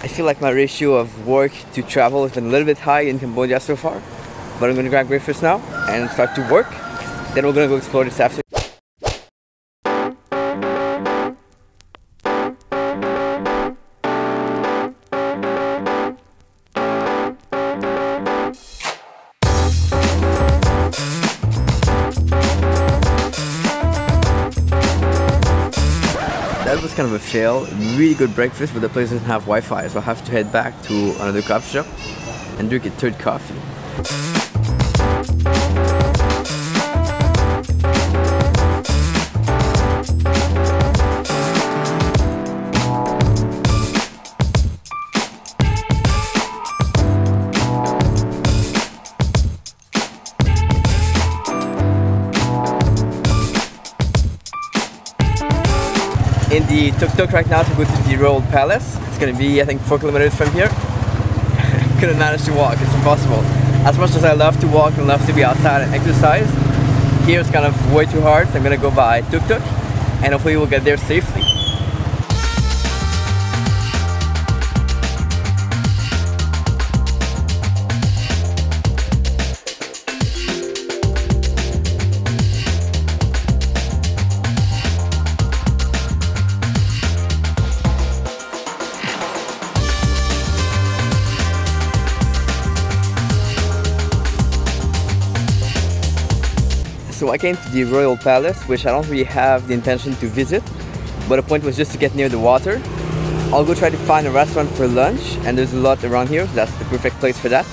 I feel like my ratio of work to travel has been a little bit high in Cambodia so far. But I'm going to grab breakfast now and start to work. Then we're going to go explore this afternoon. That was kind of a fail. Really good breakfast, but the place doesn't have Wi-Fi, so I have to head back to another coffee shop and drink a third coffee. In the tuk-tuk right now to go to the Royal Palace. It's gonna be, I think, 4 kilometers from here. Couldn't manage to walk, it's impossible. As much as I love to walk and love to be outside and exercise, here it's kind of way too hard, so I'm gonna go by tuk-tuk and hopefully we'll get there safely. So I came to the Royal Palace, which I don't really have the intention to visit, but the point was just to get near the water. I'll go try to find a restaurant for lunch, and there's a lot around here, so that's the perfect place for that.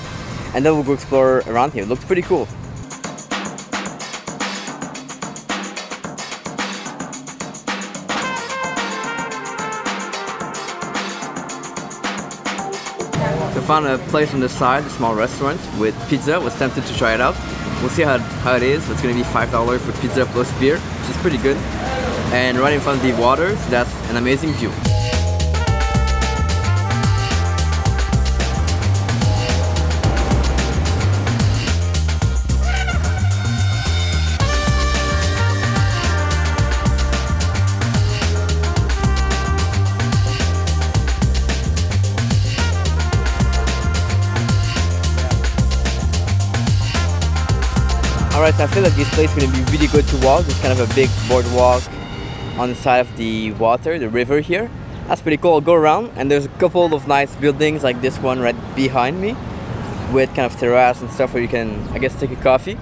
And then we'll go explore around here. It looks pretty cool. So I found a place on the side, a small restaurant with pizza. Was tempted to try it out. We'll see how it is. It's going to be $5 for pizza plus beer, which is pretty good. And right in front of the water, so that's an amazing view. Alright, so I feel like this place is going to be really good to walk. There's kind of a big boardwalk on the side of the water, the river here. That's pretty cool. I'll go around and there's a couple of nice buildings like this one right behind me with kind of terrace and stuff where you can, I guess, take a coffee.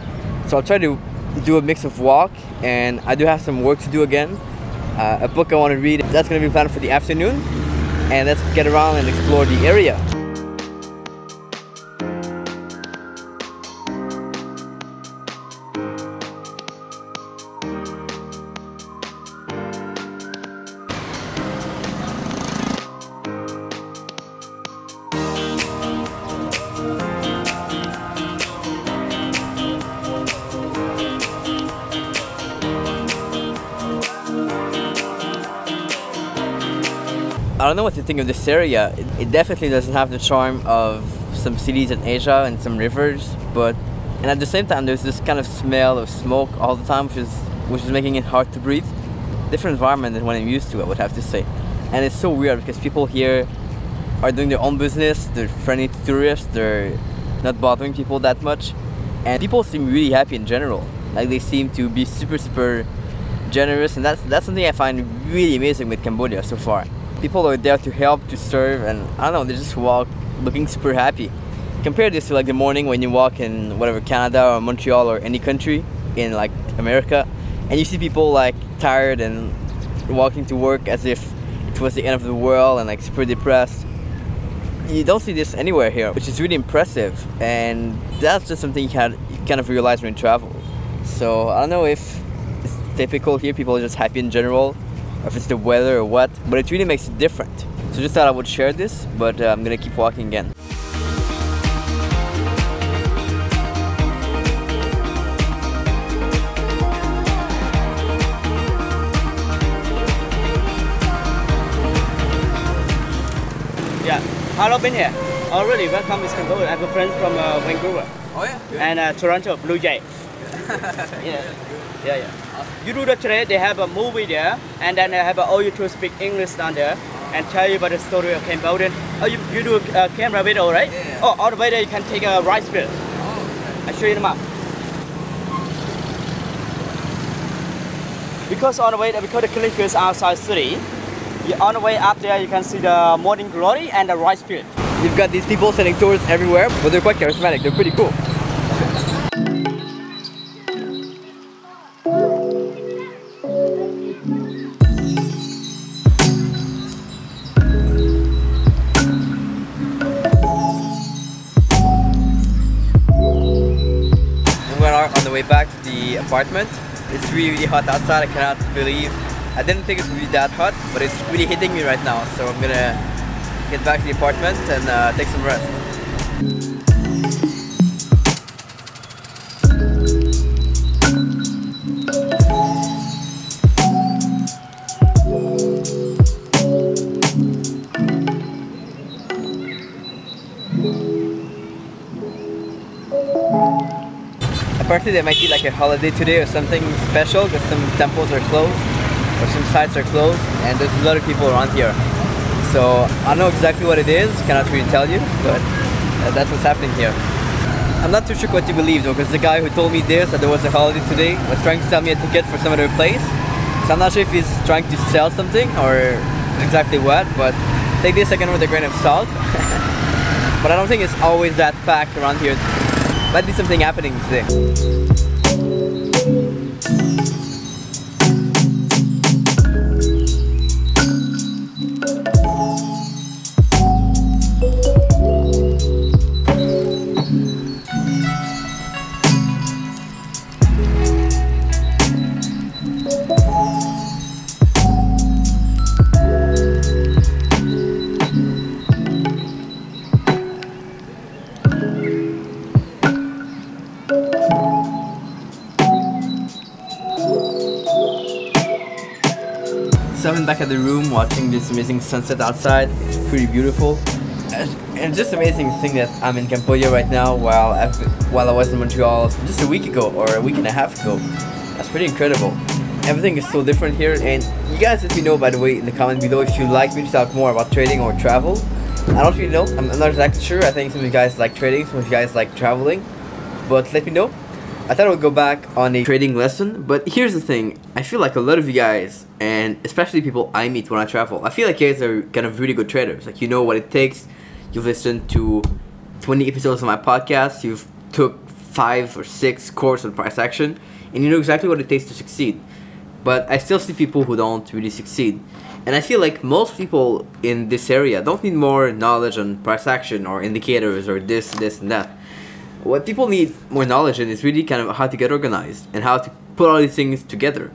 So I'll try to do a mix of walk, and I do have some work to do again. A book I want to read. That's going to be planned for the afternoon. And let's get around and explore the area. I don't know what to think of this area. It definitely doesn't have the charm of some cities in Asia and some rivers, and at the same time there's this kind of smell of smoke all the time, which is making it hard to breathe. Different environment than what I'm used to, I would have to say. And it's so weird because people here are doing their own business, they're friendly to tourists, they're not bothering people that much, and people seem really happy in general. Like, they seem to be super generous, and that's something I find really amazing with Cambodia so far. People are there to help, to serve, and I don't know, they just walk looking super happy. Compare this to like the morning when you walk in whatever, Canada or Montreal or any country in like America, and you see people like tired and walking to work as if it was the end of the world and like super depressed. You don't see this anywhere here, which is really impressive, and that's just something you kind of realize when you travel. So I don't know if it's typical here, people are just happy in general, or if it's the weather or what, but it really makes it different. So just thought I would share this, but I'm gonna keep walking again. Yeah, hello, been here. Oh, really? Welcome, Miss Cambodia. I have a friend from Vancouver. Oh yeah? Good. And Toronto, Blue Jay. Yeah. You do the trade, they have a movie there, and then they have all you to speak English down there. and tell you about the story of Cambodia. Oh, you do a camera video, right? Yeah. Oh, all the way there you can take a rice field. Oh, I'll show you the map. Because on the way there, because the cliff is outside city, on the way up there you can see the morning glory and the rice field. You've got these people selling tours everywhere, but they're quite charismatic. They're pretty cool. On the way back to the apartment, it's really hot outside. I cannot believe. I didn't think it would be that hot, but it's really hitting me right now. So I'm gonna get back to the apartment and take some rest. Apparently there might be like a holiday today or something special because some temples are closed or some sites are closed and there's a lot of people around here. So I don't know exactly what it is, cannot really tell you, but that's what's happening here. I'm not too sure what to believe though, because the guy who told me this, that there was a holiday today, was trying to sell me a ticket for some other place. So I'm not sure if he's trying to sell something or exactly what, but take this again with a grain of salt. But I don't think it's always that packed around here. Might be something happening today. So I'm back at the room watching this amazing sunset outside. It's pretty beautiful. And just amazing thing that I'm in Cambodia right now while I was in Montreal just a week ago or a week and a half ago. That's pretty incredible. Everything is so different here, and you guys let me know by the way in the comment below if you'd like me to talk more about trading or travel. I don't really know. I'm not exactly sure. I think some of you guys like trading, some of you guys like traveling. But let me know. I thought I would go back on a trading lesson, but here's the thing. I feel like a lot of you guys, and especially people I meet when I travel, I feel like you guys are kind of really good traders. Like, you know what it takes. You've listened to 20 episodes of my podcast. You've took 5 or 6 courses on price action, and you know exactly what it takes to succeed. But I still see people who don't really succeed. And I feel like most people in this area don't need more knowledge on price action or indicators or this, and that. What people need more knowledge in is really kind of how to get organized and how to put all these things together.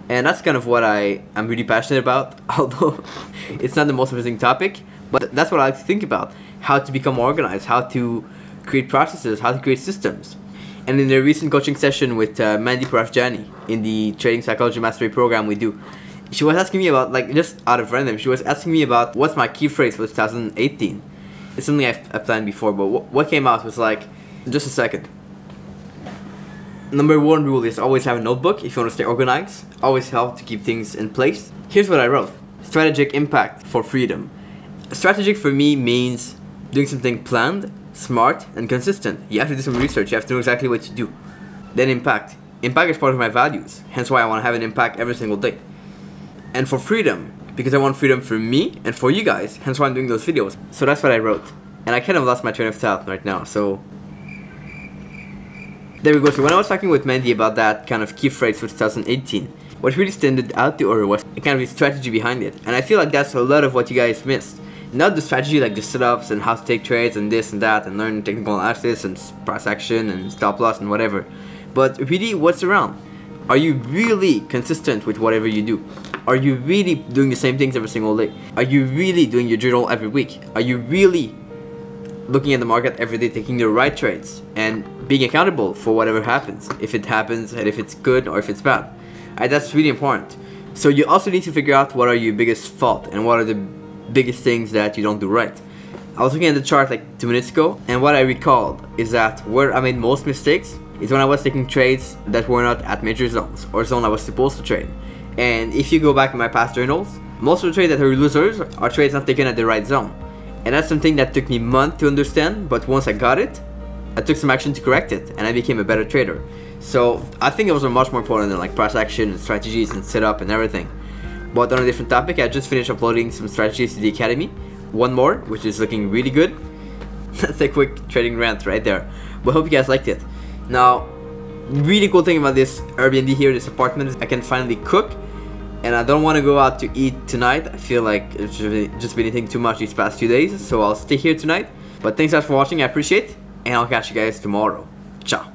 And that's kind of what I'm really passionate about, although it's not the most amazing topic, but that's what I like to think about. How to become organized, how to create processes, how to create systems. And in the recent coaching session with Mandy Parafjani in the Trading Psychology Mastery program we do, she was asking me about, like, just out of random, she was asking me about what's my key phrase for 2018. It's something I've planned before, but what came out was like, just a second. Number 1 rule is always have a notebook if you want to stay organized. Always help to keep things in place. Here's what I wrote. Strategic impact for freedom. Strategic for me means doing something planned, smart, and consistent. You have to do some research. You have to know exactly what to do. Then impact. Impact is part of my values. Hence why I want to have an impact every single day. And for freedom, because I want freedom for me and for you guys. Hence why I'm doing those videos. So that's what I wrote. And I kind of lost my train of thought right now. So there we go. So when I was talking with Mandy about that kind of key phrase for 2018, what really stood out to her was kind of the strategy behind it. And I feel like that's a lot of what you guys missed. Not the strategy like the setups and how to take trades and this and that and learn technical analysis and price action and stop loss and whatever. But really, what's around? Are you really consistent with whatever you do? Are you really doing the same things every single day? Are you really doing your journal every week? Are you really looking at the market every day, taking the right trades and being accountable for whatever happens, if it happens and if it's good or if it's bad? That's really important. So you also need to figure out what are your biggest fault and what are the biggest things that you don't do right. I was looking at the chart like 2 minutes ago, and what I recalled is that where I made most mistakes is when I was taking trades that were not at major zones or zone I was supposed to trade. And if you go back in my past journals, Most of the trades that are losers are trades not taken at the right zone. And that's something that took me months to understand, but once I got it, I took some action to correct it, and I became a better trader. So I think it was much more important than like price action and strategies and setup and everything. But on a different topic, I just finished uploading some strategies to the academy. One more, which is looking really good. That's a quick trading rant right there. But I hope you guys liked it. Now, really cool thing about this Airbnb here, this apartment, is I can finally cook. And I don't want to go out to eat tonight. I feel like it's just been eating too much these past 2 days, so I'll stay here tonight. But thanks guys for watching, I appreciate it, and I'll catch you guys tomorrow. Ciao.